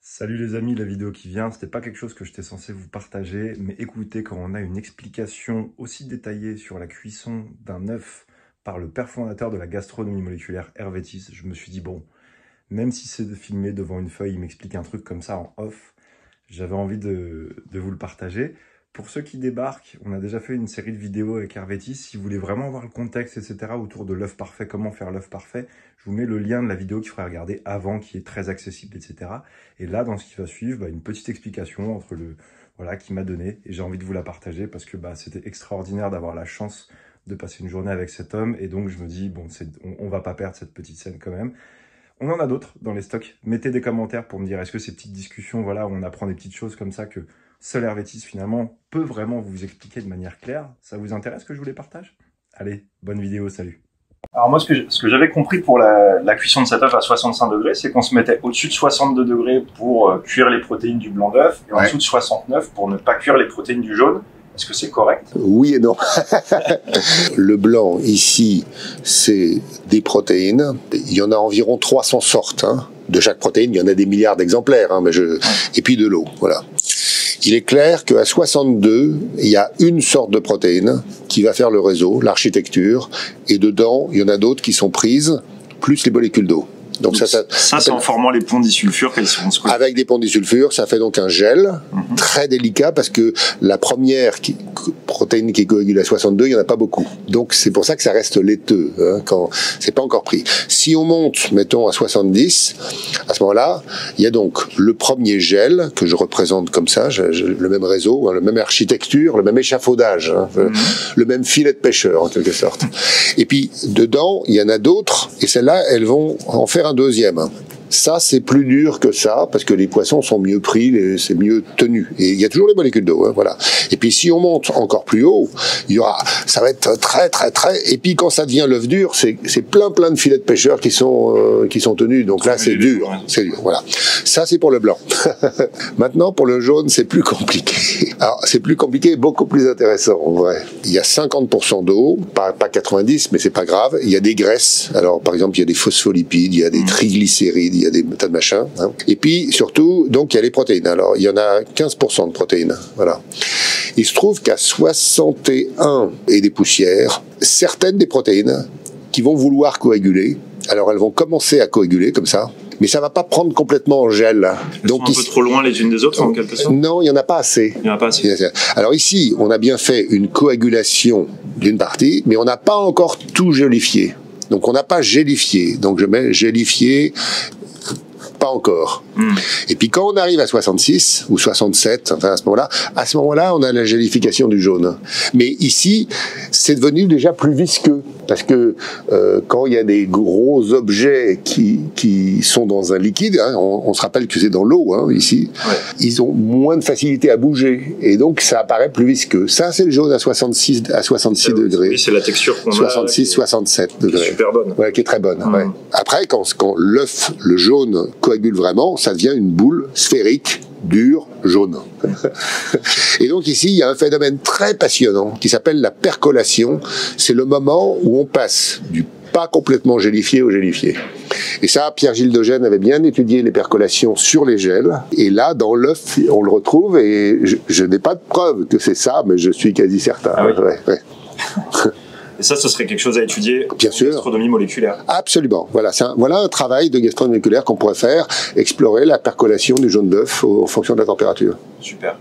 Salut les amis, la vidéo qui vient, c'était pas quelque chose que j'étais censé vous partager, mais écoutez, quand on a une explication aussi détaillée sur la cuisson d'un œuf par le père fondateur de la gastronomie moléculaire Hervé Tiss, je me suis dit bon, même si c'est filmé devant une feuille, il m'explique un truc comme ça en off, j'avais envie de vous le partager. Pour ceux qui débarquent, on a déjà fait une série de vidéos avec Hervé Tiss. Si vous voulez vraiment voir le contexte, etc., autour de l'œuf parfait, comment faire l'œuf parfait, je vous mets le lien de la vidéo qu'il faudrait regarder avant, qui est très accessible, etc. Et là, dans ce qui va suivre, une petite explication entre voilà, qui m'a donné. Et j'ai envie de vous la partager parce que c'était extraordinaire d'avoir la chance de passer une journée avec cet homme. Et donc, je me dis, bon, on va pas perdre cette petite scène quand même. On en a d'autres dans les stocks. Mettez des commentaires pour me dire, est-ce que ces petites discussions, voilà, où on apprend des petites choses comme ça que seul Hervé Tiss, finalement, peut vraiment vous expliquer de manière claire. Ça vous intéresse que je vous les partage? Allez, bonne vidéo, salut. Alors moi, ce que j'avais compris pour la cuisson de cet œuf à 65 degrés, c'est qu'on se mettait au-dessus de 62 degrés pour cuire les protéines du blanc d'œuf et en dessous de 69 pour ne pas cuire les protéines du jaune. Est-ce que c'est correct? Oui et non. Le blanc, ici, c'est des protéines. Il y en a environ 300 sortes. De chaque protéine, il y en a des milliards d'exemplaires. Et puis de l'eau, voilà. Il est clair qu'à 62, il y a une sorte de protéine qui va faire le réseau, l'architecture, et dedans, il y en a d'autres qui sont prises, plus les molécules d'eau. Donc ça c'est en formant les ponts disulfure qu'elles seront squeezées. Avec des ponts disulfure, ça fait donc un gel très délicat parce que la première protéine qui coagule à 62, il n'y en a pas beaucoup. Donc c'est pour ça que ça reste laiteux quand c'est pas encore pris. Si on monte, mettons, à 70, à ce moment-là, il y a donc le premier gel que je représente comme ça, le même réseau, la même architecture, le même échafaudage, le même filet de pêcheur en quelque sorte. Et puis dedans, il y en a d'autres et celles-là, elles vont en faire un deuxième. Ça, c'est plus dur que ça, parce que les poissons sont mieux pris, c'est mieux tenu. Et il y a toujours les molécules d'eau, voilà. Et puis, si on monte encore plus haut, ça va être très, très, très... Et puis, quand ça devient l'œuf dur, c'est plein de filets de pêcheurs qui sont tenus. Donc là, c'est dur. C'est dur, voilà. Ça, c'est pour le blanc. Maintenant, pour le jaune, c'est plus compliqué. Alors, c'est plus compliqué et beaucoup plus intéressant, en vrai. Il y a 50% d'eau, pas 90, mais c'est pas grave. Il y a des graisses. Alors, par exemple, il y a des phospholipides, il y a des triglycérides, il y a des tas de machins. Et puis, surtout, donc, il y a les protéines. Alors, il y en a 15% de protéines. Voilà. Il se trouve qu'à 61 et des poussières, certaines des protéines qui vont vouloir coaguler, alors elles vont commencer à coaguler comme ça, mais ça va pas prendre complètement en gel. Elles sont un peu trop loin les unes des autres, en quelque sorte. Non, il y en a pas assez. Il y en a pas assez. Alors ici, on a bien fait une coagulation d'une partie, mais on n'a pas encore tout gélifié. Donc on n'a pas gélifié. Donc je mets gélifié, pas encore. Et puis quand on arrive à 66 ou 67, enfin à ce moment-là, on a la gélification du jaune. Mais ici, c'est devenu déjà plus visqueux. Parce que quand il y a des gros objets qui sont dans un liquide, on se rappelle que c'est dans l'eau ici, ils ont moins de facilité à bouger. Et donc ça apparaît plus visqueux. Ça, c'est le jaune à 66 degrés. Oui, c'est la texture qu'on a. 66, 67 degrés. Qui est super bonne. Ouais, qui est très bonne. Ouais. Après, quand l'œuf, le jaune, coagule vraiment, ça devient une boule sphérique, dure, jaune. Et donc ici, il y a un phénomène très passionnant qui s'appelle la percolation. C'est le moment où on passe du pas complètement gélifié au gélifié. Et ça, Pierre-Gilles Dogène avait bien étudié les percolations sur les gels. Et là, dans l'œuf, on le retrouve. Et je n'ai pas de preuve que c'est ça, mais je suis quasi certain. Ah oui. Ouais. Et ça, ce serait quelque chose à étudier en gastronomie moléculaire. Absolument. Voilà un travail de gastronomie moléculaire qu'on pourrait faire, explorer la percolation du jaune d'œuf en fonction de la température. Super.